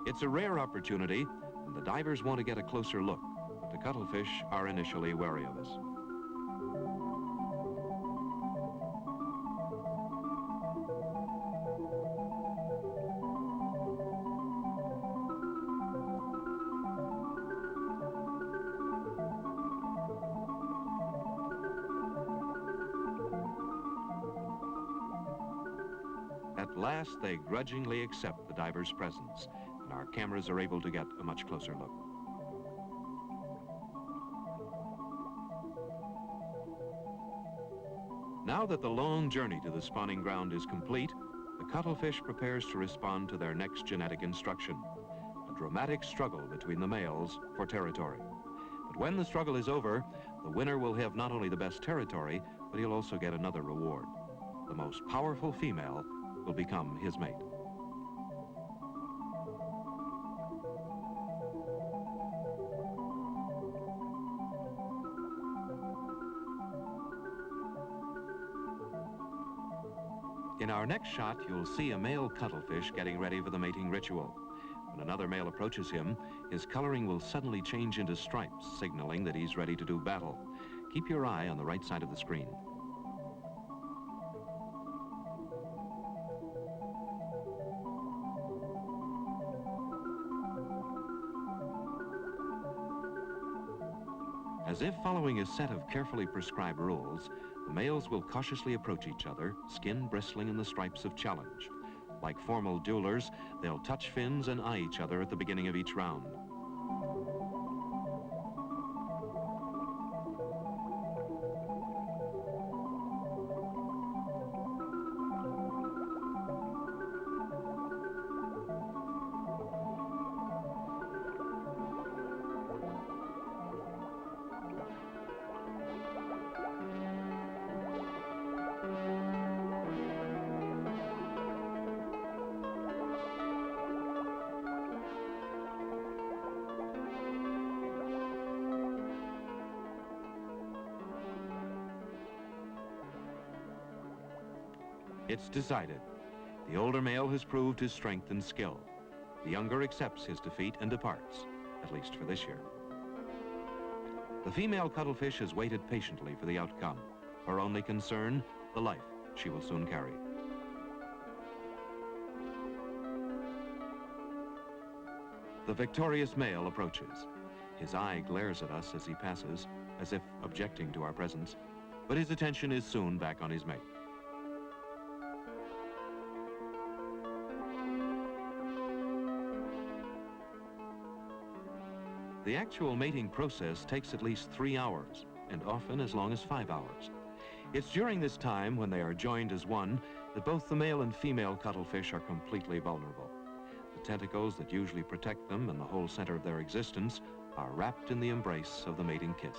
It's a rare opportunity, and the divers want to get a closer look, but the cuttlefish are initially wary of us. At last, they grudgingly accept the diver's presence, and our cameras are able to get a much closer look. Now that the long journey to the spawning ground is complete, the cuttlefish prepares to respond to their next genetic instruction, a dramatic struggle between the males for territory. But when the struggle is over, the winner will have not only the best territory, but he'll also get another reward. The most powerful female will become his mate. In our next shot, you'll see a male cuttlefish getting ready for the mating ritual. When another male approaches him, his coloring will suddenly change into stripes, signaling that he's ready to do battle. Keep your eye on the right side of the screen. As if following a set of carefully prescribed rules, the males will cautiously approach each other, skin bristling in the stripes of challenge. Like formal duelers, they'll touch fins and eye each other at the beginning of each round. It's decided. The older male has proved his strength and skill. The younger accepts his defeat and departs, at least for this year. The female cuttlefish has waited patiently for the outcome. Her only concern, the life she will soon carry. The victorious male approaches. His eye glares at us as he passes, as if objecting to our presence, but his attention is soon back on his mate. The actual mating process takes at least 3 hours, and often as long as 5 hours. It's during this time, when they are joined as one, that both the male and female cuttlefish are completely vulnerable. The tentacles that usually protect them and the whole center of their existence are wrapped in the embrace of the mating kiss.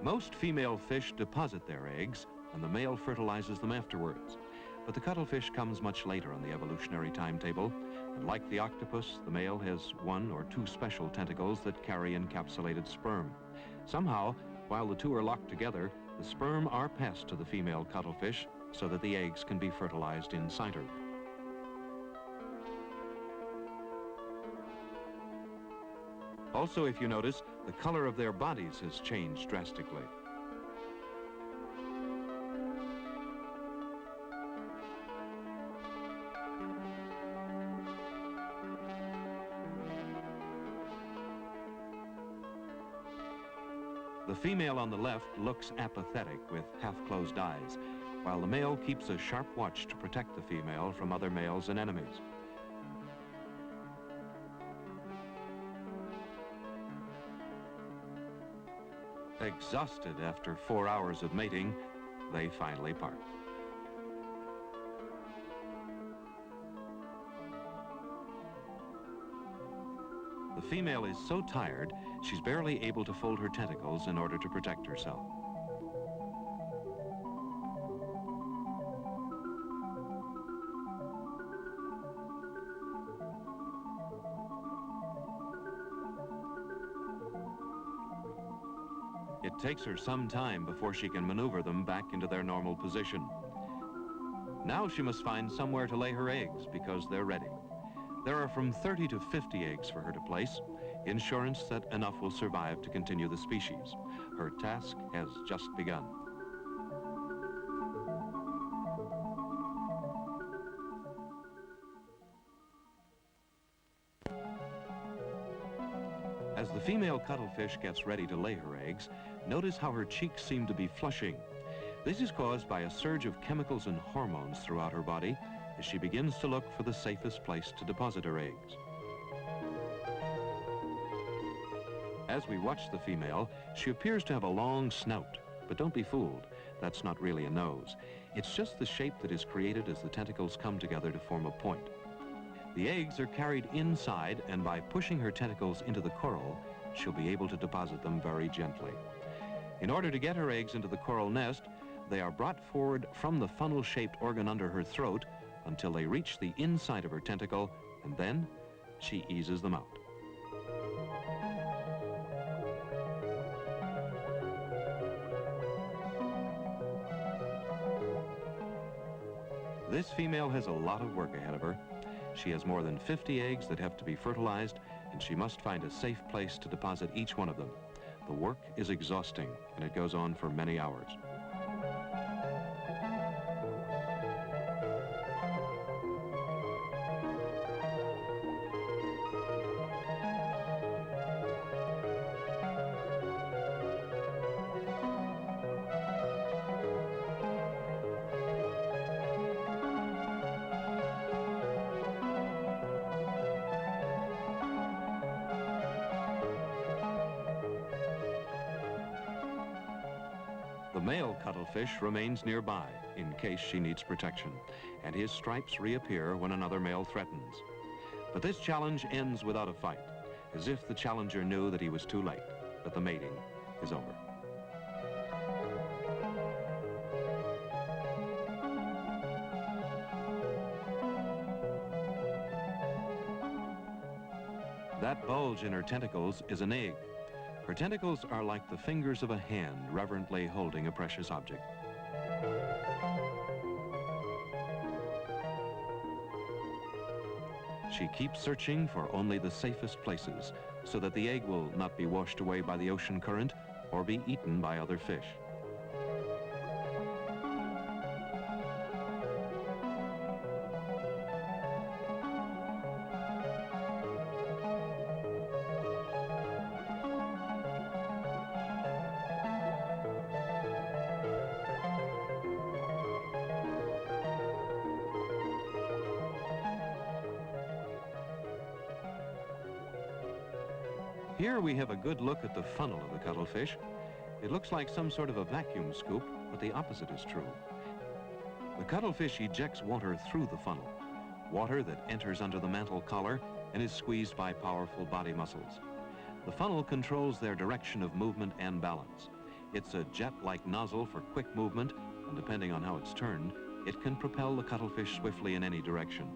Most female fish deposit their eggs, and the male fertilizes them afterwards. But the cuttlefish comes much later on the evolutionary timetable, and like the octopus, the male has 1 or 2 special tentacles that carry encapsulated sperm. Somehow, while the two are locked together, the sperm are passed to the female cuttlefish so that the eggs can be fertilized inside her. Also, if you notice, the color of their bodies has changed drastically. The female on the left looks apathetic with half-closed eyes, while the male keeps a sharp watch to protect the female from other males and enemies. Exhausted after 4 hours of mating, they finally part. The female is so tired, she's barely able to fold her tentacles in order to protect herself. It takes her some time before she can maneuver them back into their normal position. Now she must find somewhere to lay her eggs because they're ready. There are from 30 to 50 eggs for her to place, insurance that enough will survive to continue the species. Her task has just begun. As the female cuttlefish gets ready to lay her eggs, notice how her cheeks seem to be flushing. This is caused by a surge of chemicals and hormones throughout her body as she begins to look for the safest place to deposit her eggs. As we watch the female, she appears to have a long snout, but don't be fooled. That's not really a nose. It's just the shape that is created as the tentacles come together to form a point. The eggs are carried inside, and by pushing her tentacles into the coral, she'll be able to deposit them very gently. In order to get her eggs into the coral nest, they are brought forward from the funnel-shaped organ under her throat until they reach the inside of her tentacle, and then she eases them out. This female has a lot of work ahead of her. She has more than 50 eggs that have to be fertilized, and she must find a safe place to deposit each one of them. The work is exhausting, and it goes on for many hours. The male cuttlefish remains nearby in case she needs protection, and his stripes reappear when another male threatens. But this challenge ends without a fight, as if the challenger knew that he was too late, that the mating is over. That bulge in her tentacles is an egg. Her tentacles are like the fingers of a hand reverently holding a precious object. She keeps searching for only the safest places so that the egg will not be washed away by the ocean current or be eaten by other fish. Here we have a good look at the funnel of the cuttlefish. It looks like some sort of a vacuum scoop, but the opposite is true. The cuttlefish ejects water through the funnel, water that enters under the mantle collar and is squeezed by powerful body muscles. The funnel controls their direction of movement and balance. It's a jet-like nozzle for quick movement, and depending on how it's turned, it can propel the cuttlefish swiftly in any direction.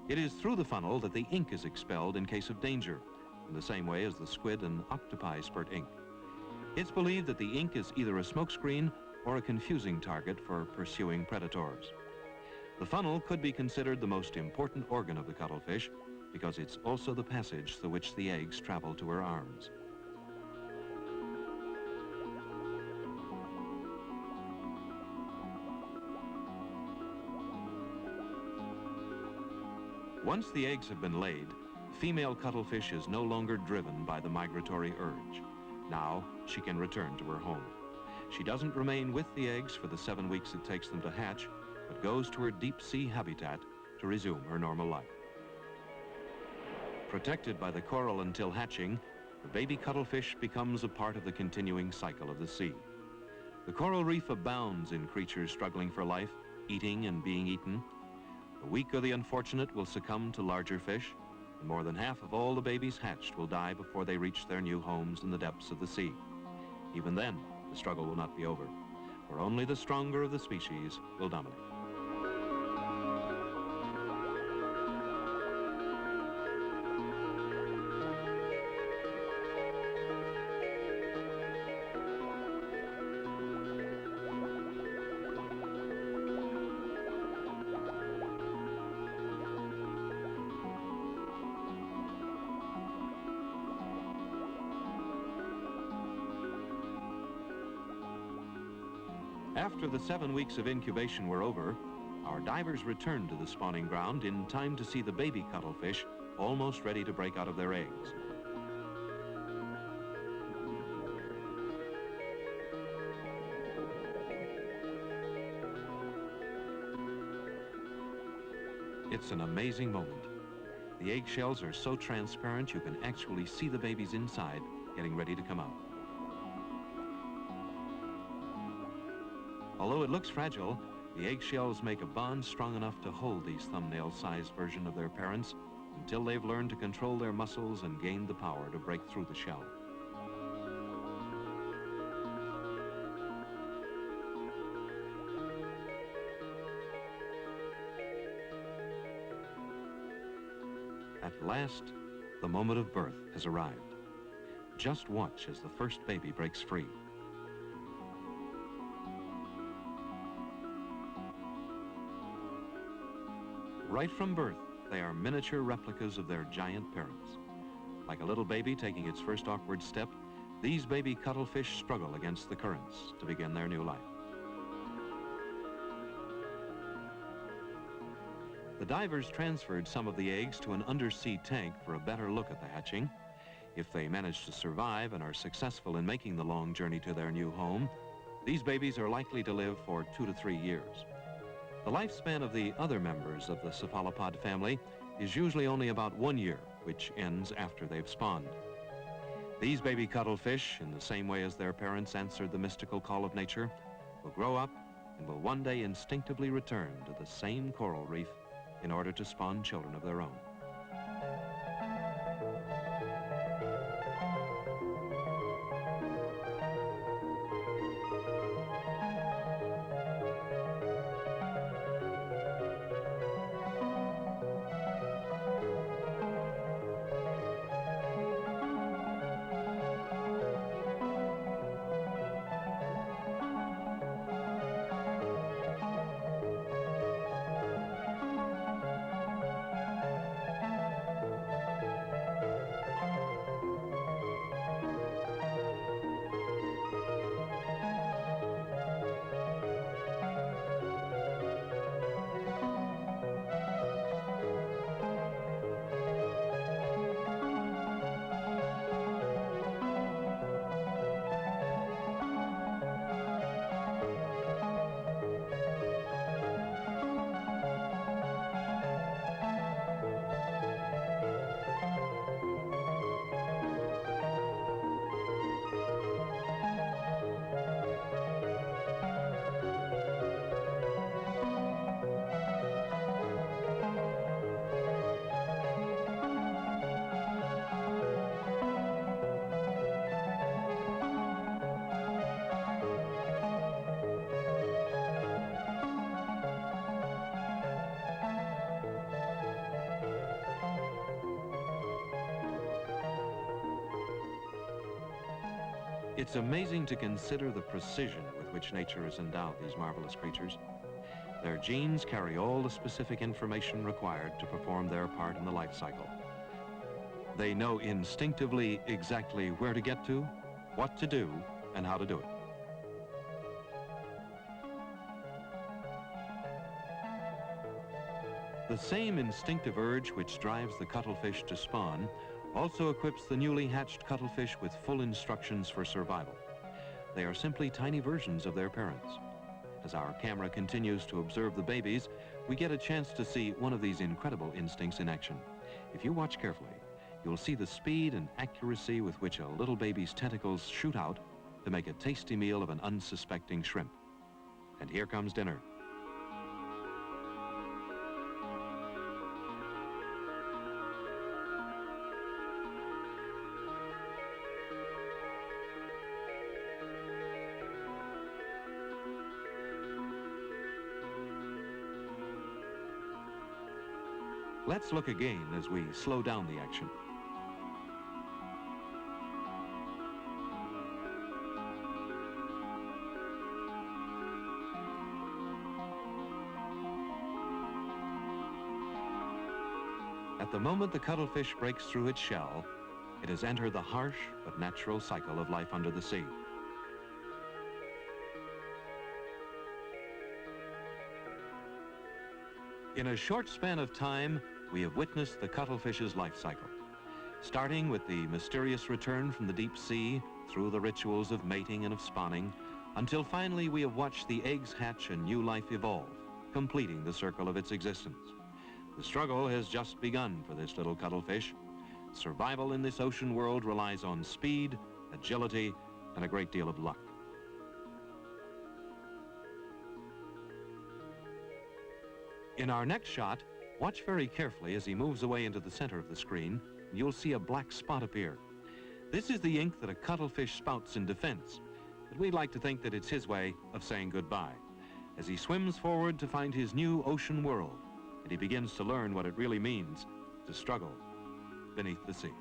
It is through the funnel that the ink is expelled in case of danger, in the same way as the squid and octopi spurt ink. It's believed that the ink is either a smokescreen or a confusing target for pursuing predators. The funnel could be considered the most important organ of the cuttlefish because it's also the passage through which the eggs travel to her arms. Once the eggs have been laid, female cuttlefish is no longer driven by the migratory urge. Now she can return to her home. She doesn't remain with the eggs for the 7 weeks it takes them to hatch, but goes to her deep sea habitat to resume her normal life. Protected by the coral until hatching, the baby cuttlefish becomes a part of the continuing cycle of the sea. The coral reef abounds in creatures struggling for life, eating and being eaten. The weak or the unfortunate will succumb to larger fish, and more than half of all the babies hatched will die before they reach their new homes in the depths of the sea. Even then, the struggle will not be over, for only the stronger of the species will dominate. After the 7 weeks of incubation were over, our divers returned to the spawning ground in time to see the baby cuttlefish almost ready to break out of their eggs. It's an amazing moment. The eggshells are so transparent you can actually see the babies inside getting ready to come out. Although it looks fragile, the eggshells make a bond strong enough to hold these thumbnail-sized version of their parents until they've learned to control their muscles and gained the power to break through the shell. At last, the moment of birth has arrived. Just watch as the first baby breaks free. Right from birth, they are miniature replicas of their giant parents. Like a little baby taking its first awkward step, these baby cuttlefish struggle against the currents to begin their new life. The divers transferred some of the eggs to an undersea tank for a better look at the hatching. If they manage to survive and are successful in making the long journey to their new home, these babies are likely to live for 2 to 3 years. The lifespan of the other members of the cephalopod family is usually only about 1 year, which ends after they've spawned. These baby cuttlefish, in the same way as their parents answered the mystical call of nature, will grow up and will one day instinctively return to the same coral reef in order to spawn children of their own. It's amazing to consider the precision with which nature has endowed these marvelous creatures. Their genes carry all the specific information required to perform their part in the life cycle. They know instinctively exactly where to get to, what to do, and how to do it. The same instinctive urge which drives the cuttlefish to spawn also equips the newly hatched cuttlefish with full instructions for survival. They are simply tiny versions of their parents. As our camera continues to observe the babies, we get a chance to see one of these incredible instincts in action. If you watch carefully, you'll see the speed and accuracy with which a little baby's tentacles shoot out to make a tasty meal of an unsuspecting shrimp. And here comes dinner. Let's look again as we slow down the action. At the moment the cuttlefish breaks through its shell, it has entered the harsh but natural cycle of life under the sea. In a short span of time, we have witnessed the cuttlefish's life cycle, starting with the mysterious return from the deep sea through the rituals of mating and of spawning, until finally we have watched the eggs hatch and new life evolve, completing the circle of its existence. The struggle has just begun for this little cuttlefish. Survival in this ocean world relies on speed, agility, and a great deal of luck. In our next shot, watch very carefully as he moves away into the center of the screen, and you'll see a black spot appear. This is the ink that a cuttlefish spouts in defense, but we'd like to think that it's his way of saying goodbye as he swims forward to find his new ocean world, and he begins to learn what it really means to struggle beneath the sea.